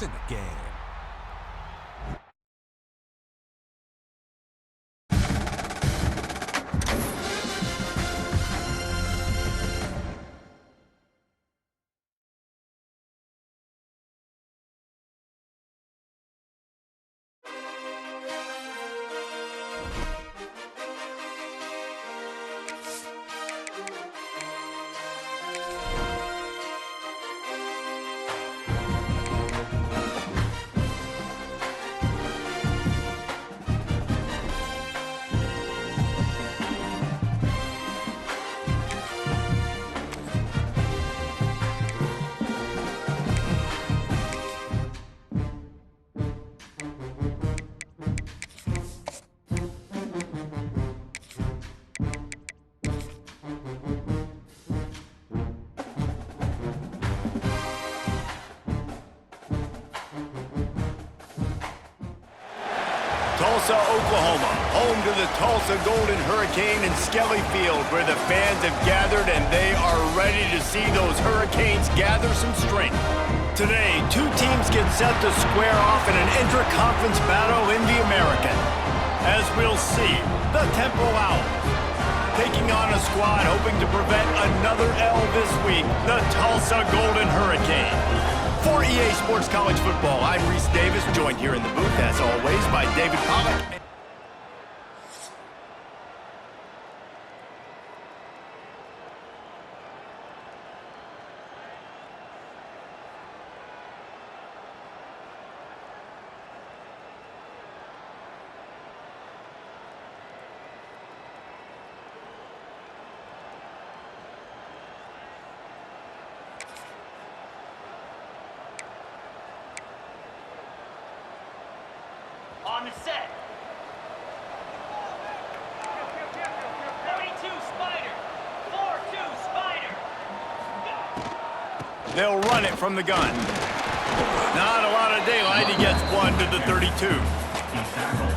in the game. Tulsa, Oklahoma, home to the Tulsa Golden Hurricane and Skelly Field, where the fans have gathered and they are ready to see those Hurricanes gather some strength. Today, two teams get set to square off in an intra-conference battle in the American. As we'll see, the Temple Owls taking on a squad hoping to prevent another L this week, the Tulsa Golden Hurricane. For EA Sports College Football, I'm Reese Davis, joined here in the booth, as always, by David Pollack. On the set. 42 Spider. 4-2 Spider. They'll run it from the gun. Not a lot of daylight. He gets one to the 32.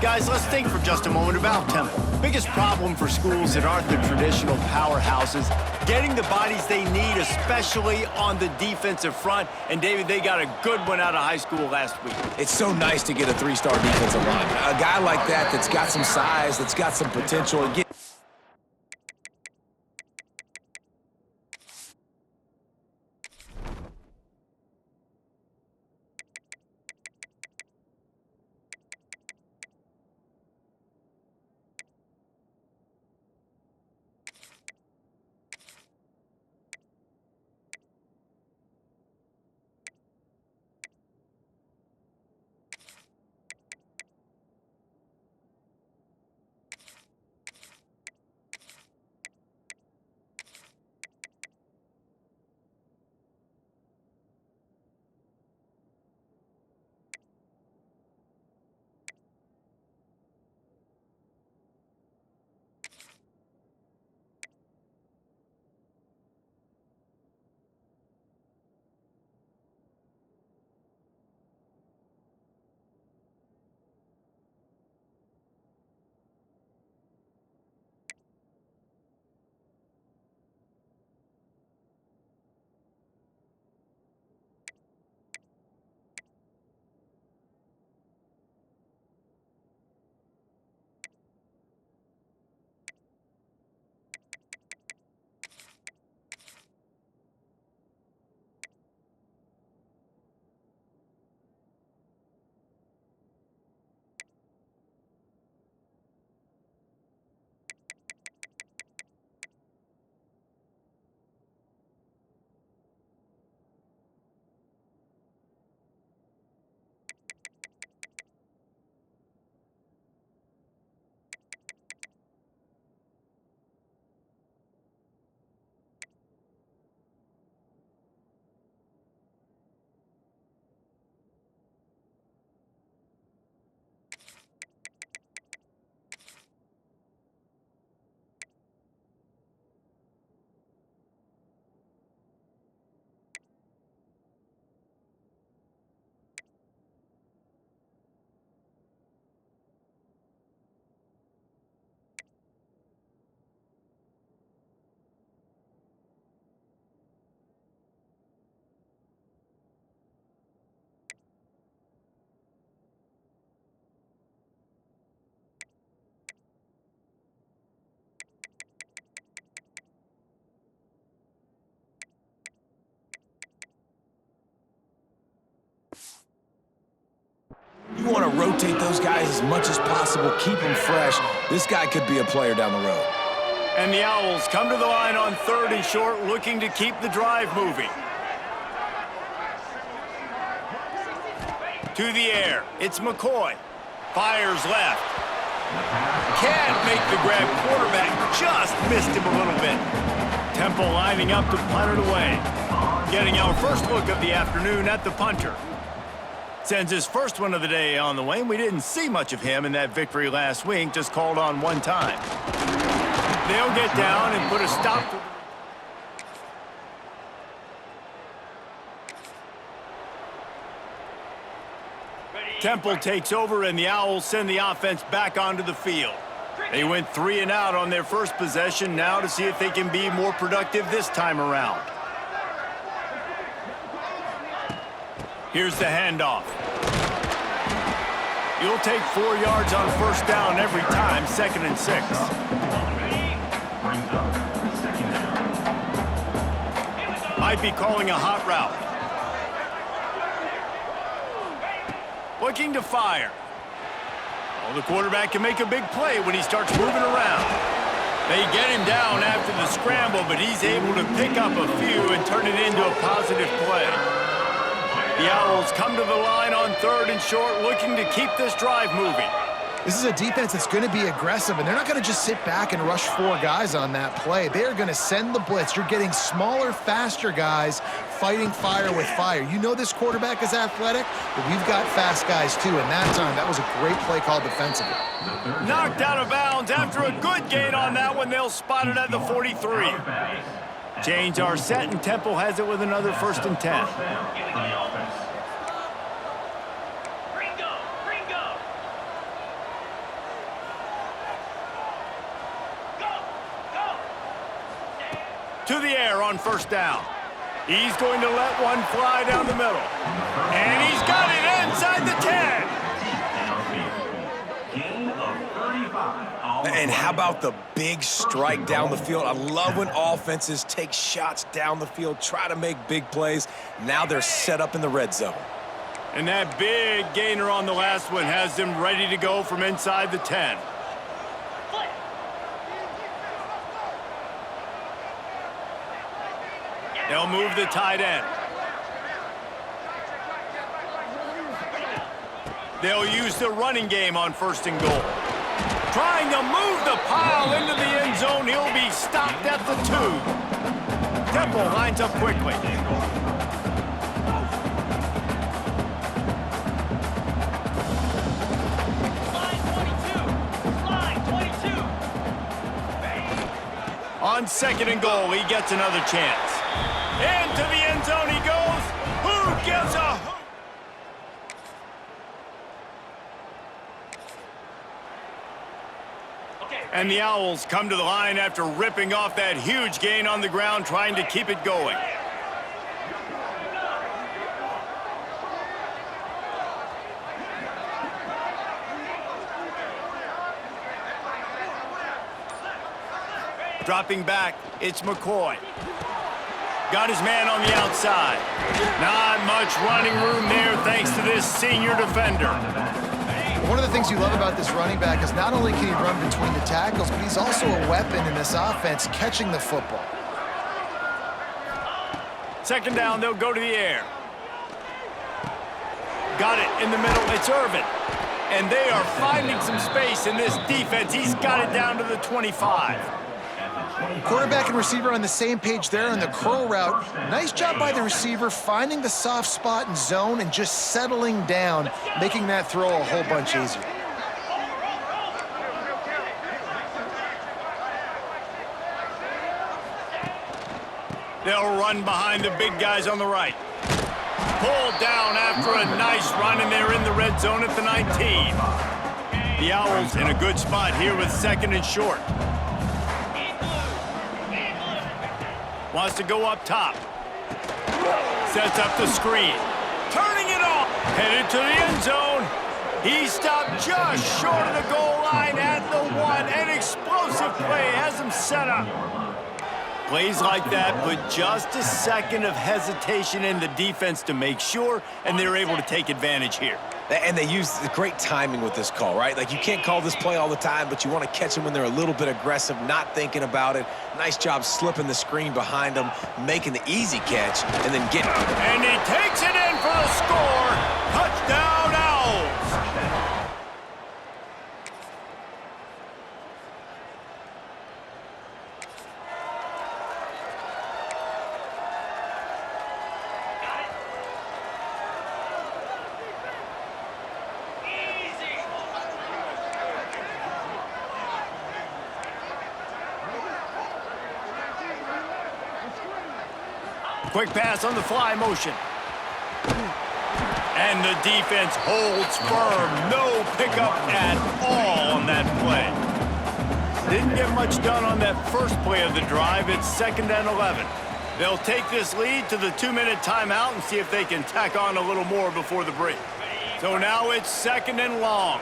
Guys, let's think for just a moment about Temple. Biggest problem for schools that aren't the traditional powerhouses, getting the bodies they need, especially on the defensive front. And David, they got a good one out of high school last week. It's so nice to get a three-star defensive lineman. A guy like that that's got some size, that's got some potential. You want to rotate those guys as much as possible, keep them fresh. This guy could be a player down the road. And the Owls come to the line on 3rd and short, looking to keep the drive moving. To the air, it's McCoy. Fires left. Can't make the grab. Quarterback just missed him a little bit. Temple lining up to punt it away. Getting our first look of the afternoon at the punter. Sends his first one of the day on the way. We didn't see much of him in that victory last week, just called on one time. They'll get down and put a stop to... Temple takes over, and the Owls send the offense back onto the field. They went 3 and out on their first possession, now to see if they can be more productive this time around. Here's the handoff. You'll take 4 yards on first down every time, 2nd and 6. Might be calling a hot route. Looking to fire. Well, the quarterback can make a big play when he starts moving around. They get him down after the scramble, but he's able to pick up a few and turn it into a positive play. The Owls come to the line on 3rd and short, looking to keep this drive moving. This is a defense that's going to be aggressive, and they're not going to just sit back and rush 4 guys on that play. They are going to send the blitz. You're getting smaller, faster guys fighting fire with fire. You know this quarterback is athletic, but we've got fast guys too, and that time, that was a great play call defensively. Knocked out of bounds after a good gain on that one. They'll spot it at the 43. Chains are set, and Temple has it with another 1st and 10. To the air on 1st down. He's going to let one fly down the middle. And he's got it inside the 10. And how about the big strike down the field? I love when offenses take shots down the field, try to make big plays. Now they're set up in the red zone. And that big gainer on the last one has them ready to go from inside the 10. They'll move the tight end. They'll use the running game on 1st and goal. Trying to move the pile into the end zone. He'll be stopped at the 2. Temple lines up quickly. Slide 22. On 2nd and goal, he gets another chance. Into the end zone he goes. Who gives a hoot? And the Owls come to the line after ripping off that huge gain on the ground, trying to keep it going. Dropping back, it's McCoy. Got his man on the outside. Not much running room there thanks to this senior defender. One of the things you love about this running back is not only can he run between the tackles, but he's also a weapon in this offense, catching the football. 2nd down, they'll go to the air. Got it in the middle, it's Irvin. And they are finding some space in this defense. He's got it down to the 25. Quarterback and receiver on the same page there on the curl route. Nice job by the receiver finding the soft spot and zone and just settling down, making that throw a whole bunch easier. They'll run behind the big guys on the right. Pulled down after a nice run, and they're in the red zone at the 19. The Owls in a good spot here with 2nd and short. Wants to go up top. Sets up the screen. Turning it off. Headed to the end zone. He stopped just short of the goal line at the 1. An explosive play has him set up. Plays like that put just a second of hesitation in the defense to make sure, and they're able to take advantage here. And they use great timing with this call, right? Like, you can't call this play all the time, but you want to catch them when they're a little bit aggressive, not thinking about it. Nice job slipping the screen behind them, making the easy catch, and then getting it. And he takes it in for the score. Touchdown, Owls. Quick pass on the fly motion. And the defense holds firm. No pickup at all on that play. Didn't get much done on that first play of the drive. It's 2nd and 11. They'll take this lead to the 2-minute timeout and see if they can tack on a little more before the break. So now it's 2nd and long.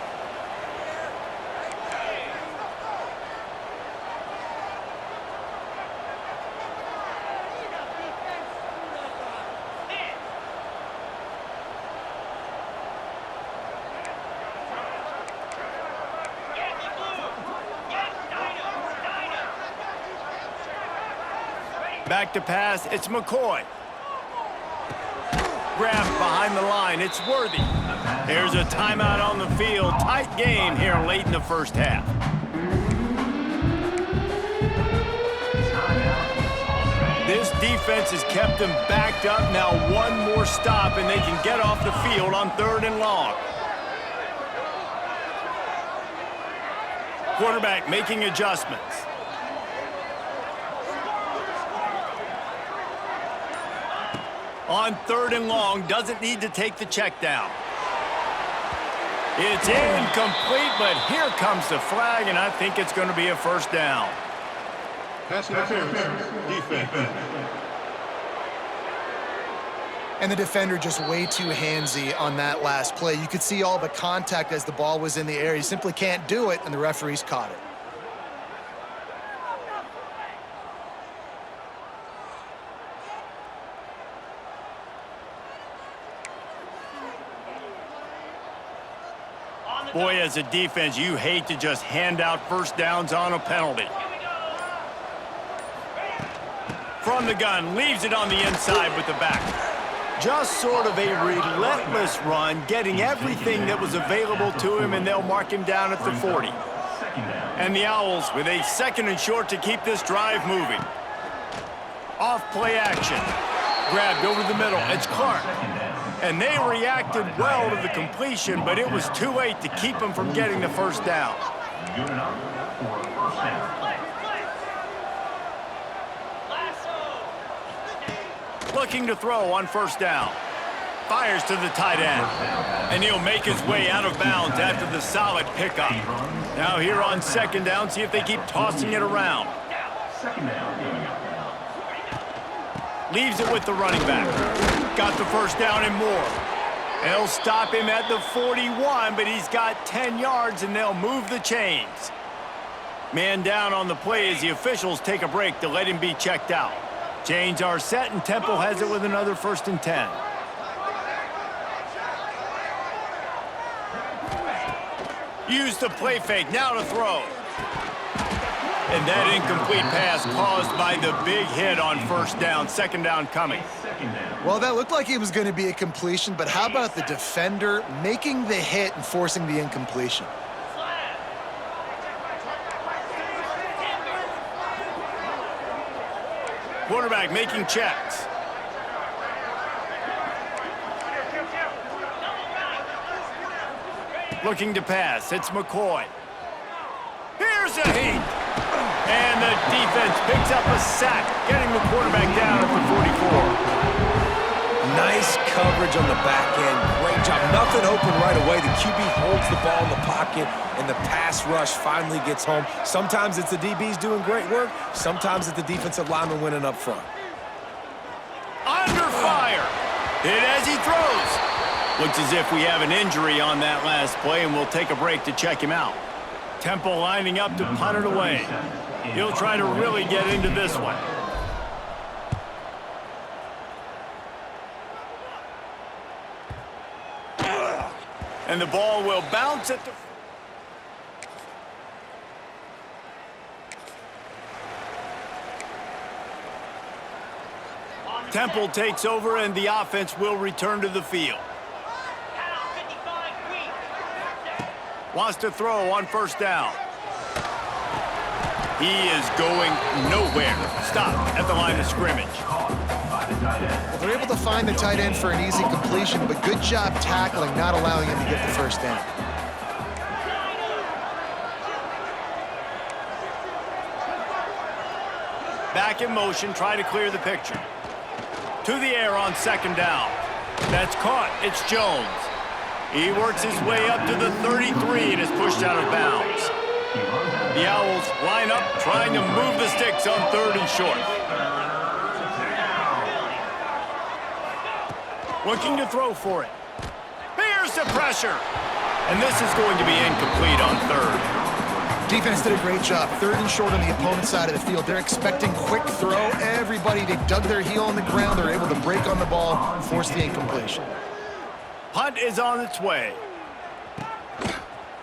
Back to pass, it's McCoy. Grabbed behind the line, it's Worthy. There's a timeout on the field. Tight game here late in the first half. This defense has kept them backed up. Now one more stop and they can get off the field on 3rd and long. Quarterback making adjustments. On 3rd and long, doesn't need to take the check down. It's incomplete, but here comes the flag, and I think it's going to be a first down. Pass interference, defense. And the defender just way too handsy on that last play. You could see all the contact as the ball was in the air. He simply can't do it, and the referees caught it. Boy, as a defense, you hate to just hand out first downs on a penalty. From the gun, leaves it on the inside with the back. Just sort of a relentless run, getting everything that was available to him, and they'll mark him down at the 40. And the Owls with a 2nd and short to keep this drive moving. Off play action. Grabbed over the middle. It's Clark. And they reacted well to the completion, but it was too late to keep them from getting the first down. Looking to throw on first down. Fires to the tight end. And he'll make his way out of bounds after the solid pickup. Now here on 2nd down, see if they keep tossing it around. Leaves it with the running back. Got the first down and more. They'll stop him at the 41, but he's got 10 yards, and they'll move the chains. Man down on the play as the officials take a break to let him be checked out. Chains are set, and Temple has it with another 1st and 10. Use the play fake, now to throw. And that incomplete pass caused by the big hit on first down. 2nd down coming. Well, that looked like it was going to be a completion, but how about the defender making the hit and forcing the incompletion? Quarterback making checks. Looking to pass. It's McCoy. Here's a heat. And the defense picks up a sack, getting the quarterback down at the 44. Nice coverage on the back end. Great job. Nothing open right away. The QB holds the ball in the pocket, and the pass rush finally gets home. Sometimes it's the DBs doing great work. Sometimes it's the defensive lineman winning up front. Under fire. Hit as he throws. Looks as if we have an injury on that last play, and we'll take a break to check him out. Temple lining up to punt it away. He'll try to really get into this one. And the ball will bounce at the... Temple takes over and the offense will return to the field. Wants to throw on first down. He is going nowhere. Stop at the line of scrimmage. Well, they're able to find the tight end for an easy completion, but good job tackling, not allowing him to get the first down. Back in motion, try to clear the picture. To the air on second down. That's caught. It's Jones. He works his way up to the 33 and is pushed out of bounds. The Owls line up, trying to move the sticks on third and short. Looking to throw for it. Here's the pressure. And this is going to be incomplete on third. Defense did a great job. Third and short on the opponent's side of the field. They're expecting quick throw. Everybody, they dug their heel on the ground. They're able to break on the ball and force the incompletion. Punt is on its way.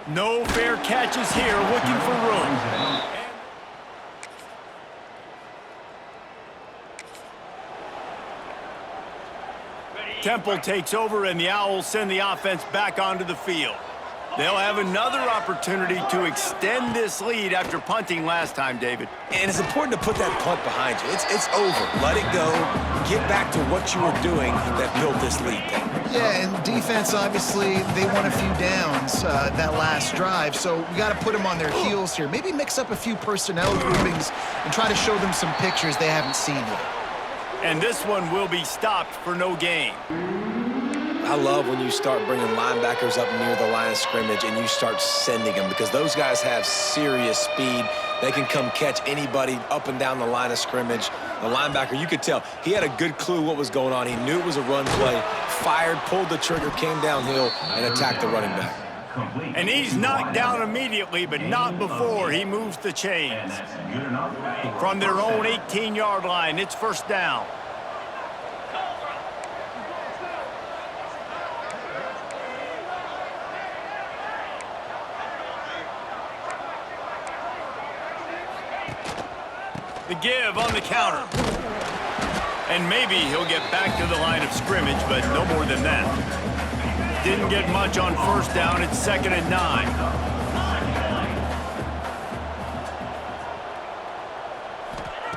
No fair catches here, looking for room. Temple takes over and the Owls send the offense back onto the field. They'll have another opportunity to extend this lead after punting last time, David. And it's important to put that punt behind you. It's over. Let it go. Get back to what you were doing that built this lead. Yeah, and defense, obviously, they won a few downs that last drive, so we got to put them on their heels here. Maybe mix up a few personnel groupings and try to show them some pictures they haven't seen yet. And this one will be stopped for no gain. I love when you start bringing linebackers up near the line of scrimmage and you start sending them, because those guys have serious speed. They can come catch anybody up and down the line of scrimmage. The linebacker, you could tell, he had a good clue what was going on. He knew it was a run play, fired, pulled the trigger, came downhill, and attacked the running back. And he's knocked down immediately, but not before he moves the chains. From their own 18-yard line, it's first down. The give on the counter. And maybe he'll get back to the line of scrimmage, but no more than that. Didn't get much on first down. It's 2nd and 9.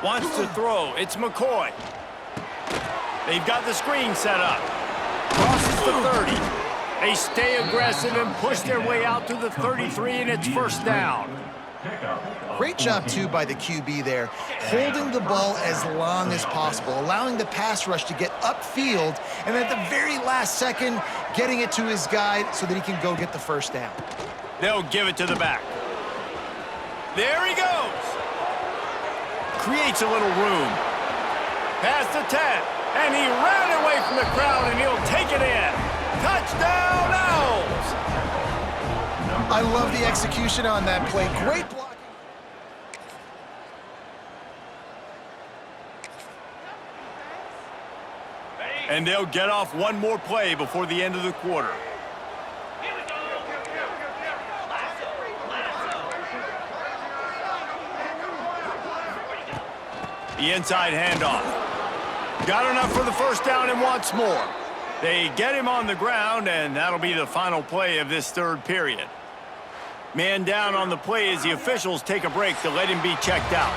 Wants to throw. It's McCoy. They've got the screen set up. Crosses the 30. They stay aggressive and push their way out to the 33, and it's first down. Great job, too, by the QB there, holding the ball as long as possible, allowing the pass rush to get upfield, and at the very last second, getting it to his guy so that he can go get the first down. They'll give it to the back. There he goes. Creates a little room. Past the 10, and he ran away from the crowd, and he'll take it in. Touchdown, Owls! I love the execution on that play. Great blocking. And they'll get off one more play before the end of the quarter. The inside handoff. Got enough for the first down and wants more. They get him on the ground, and that'll be the final play of this third period. Man down on the play as the officials take a break to let him be checked out.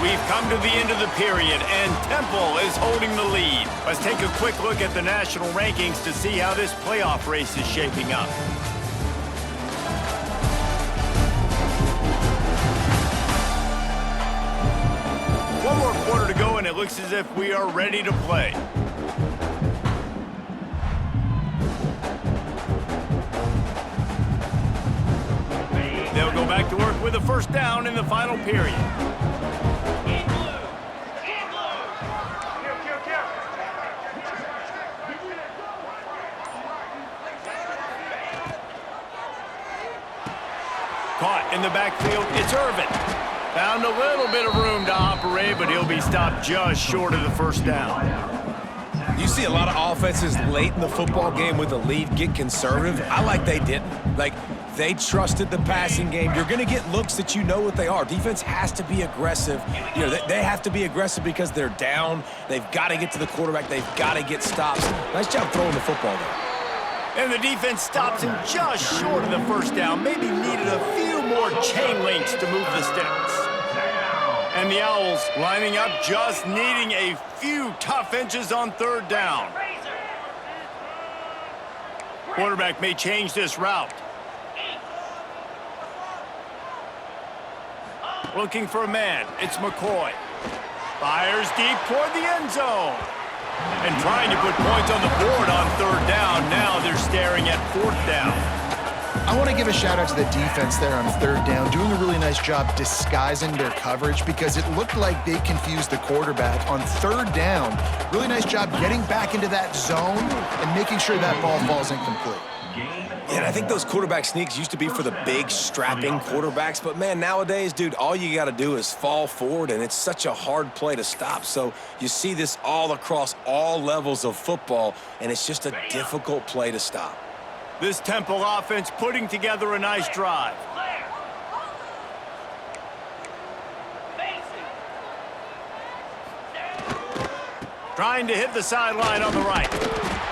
We've come to the end of the period, and Temple is holding the lead. Let's take a quick look at the national rankings to see how this playoff race is shaping up. One more quarter to go, and it looks as if we are ready to play. They'll go back to work with a first down in the final period. Caught in the backfield, it's Irvin. Found a little bit of room to operate, but he'll be stopped just short of the first down. You see a lot of offenses late in the football game with a lead get conservative. I like they didn't. Like, they trusted the passing game. You're going to get looks that you know what they are. Defense has to be aggressive. You know, they have to be aggressive because they're down. They've got to get to the quarterback. They've got to get stops. Nice job throwing the football there. And the defense stops him just short of the first down. Maybe needed a few more chain links to move the sticks. And the Owls lining up, just needing a few tough inches on third down. Quarterback may change this route. Looking for a man. It's McCoy. Fires deep toward the end zone. And trying to put points on the board on third down. Now they're staring at fourth down. I want to give a shout out to the defense there on third down, doing a really nice job disguising their coverage because it looked like they confused the quarterback on third down. Really nice job getting back into that zone and making sure that ball falls incomplete. Yeah, and I think those quarterback sneaks used to be for the big, strapping quarterbacks. But, man, nowadays, dude, all you got to do is fall forward, and it's such a hard play to stop. So you see this all across all levels of football, and it's just a difficult play to stop. This Temple offense putting together a nice drive. Trying to hit the sideline on the right.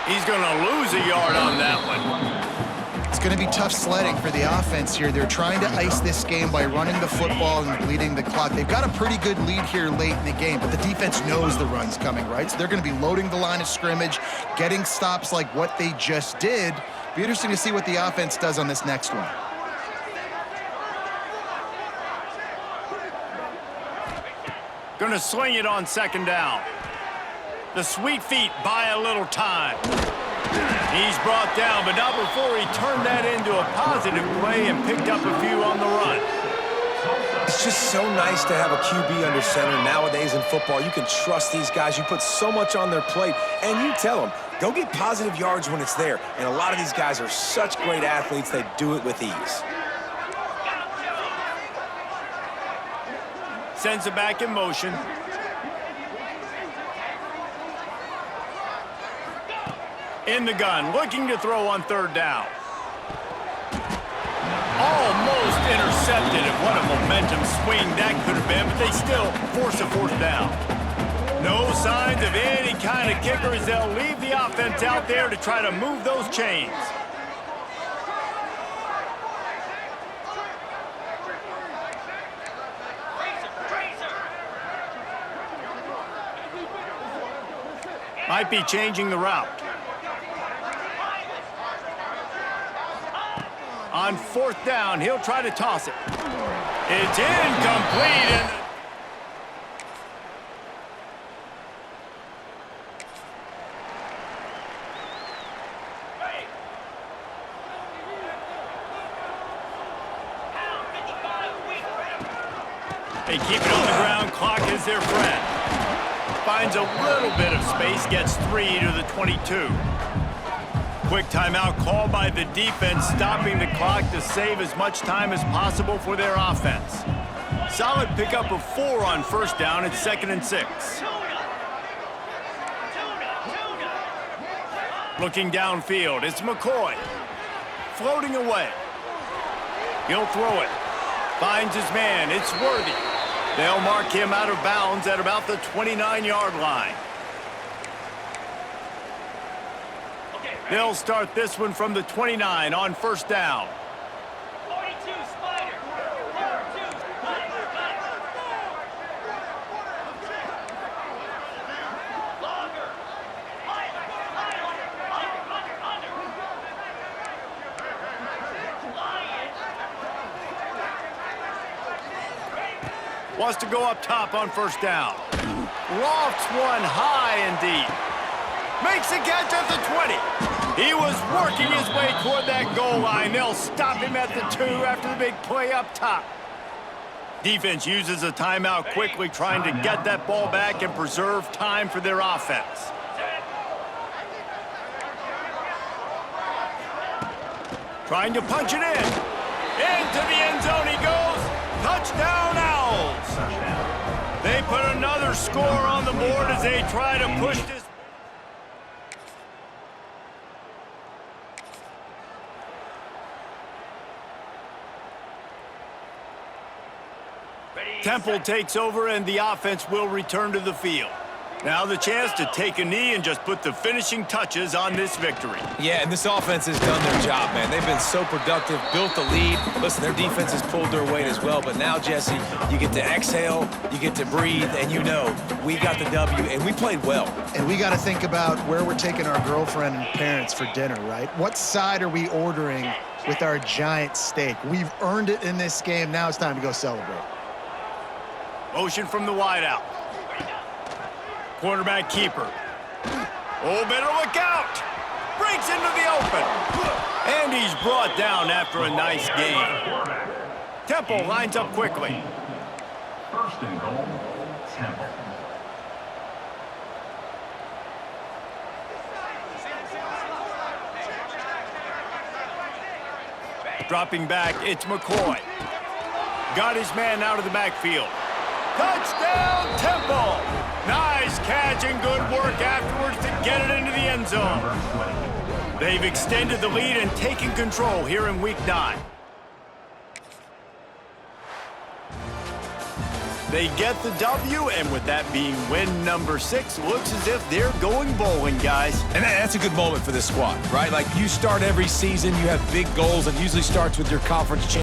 He's going to lose a yard on that one. It's going to be tough sledding for the offense here. They're trying to ice this game by running the football and bleeding the clock. They've got a pretty good lead here late in the game, but the defense knows the run's coming, right? So they're going to be loading the line of scrimmage, getting stops like what they just did. Be interesting to see what the offense does on this next one. Going to sling it on second down. The sweet feet buy a little time. He's brought down, but not before he turned that into a positive play and picked up a few on the run. It's just so nice to have a QB under center. Nowadays in football, you can trust these guys. You put so much on their plate, and you tell them, go get positive yards when it's there. And a lot of these guys are such great athletes, they do it with ease. Sends it back in motion. In the gun, looking to throw on third down. Almost intercepted, and what a momentum swing that could have been, but they still force a fourth down. No signs of any kind of kicker as they'll leave the offense out there to try to move those chains. Might be changing the route. On fourth down, he'll try to toss it. It's incomplete. And they keep it on the ground. Clock is their friend. Finds a little bit of space, gets 3 to the 22. Quick timeout called by the defense, stopping the clock to save as much time as possible for their offense. Solid pickup of 4 on first down. It's 2nd and 6. Looking downfield, it's McCoy. Floating away. He'll throw it. Finds his man, it's Worthy. They'll mark him out of bounds at about the 29-yard line. They'll start this one from the 29 on first down. 42 Spider. 42 Spider. Longer. Wants to go up top on first down. Lofts one high and deep. Makes a catch at the 20. He was working his way toward that goal line. They'll stop him at the 2 after the big play up top. Defense uses a timeout quickly, trying to get that ball back and preserve time for their offense. Trying to punch it in. Into the end zone he goes. Touchdown, Owls. They put another score on the board as they try to push this. Temple takes over and the offense will return to the field. Now the chance to take a knee and just put the finishing touches on this victory. Yeah, and this offense has done their job, man. They've been so productive, built the lead. Listen, their defense has pulled their weight as well. But now, Jesse, you get to exhale, you get to breathe, and you know we got the W, and we played well. And we got to think about where we're taking our girlfriend and parents for dinner, right? What side are we ordering with our giant steak? We've earned it in this game. Now it's time to go celebrate. Motion from the wideout. Quarterback keeper. Oh, better look out. Breaks into the open. And he's brought down after a nice gain. Temple lines up quickly. First and goal, Temple. Dropping back, it's McCoy. Got his man out of the backfield. Touchdown, Temple! Nice catch and good work afterwards to get it into the end zone. They've extended the lead and taken control here in Week 9. They get the W, and with that being win number 6, looks as if they're going bowling, guys. And that's a good moment for this squad, right? Like, you start every season, you have big goals, and usually starts with your conference championship.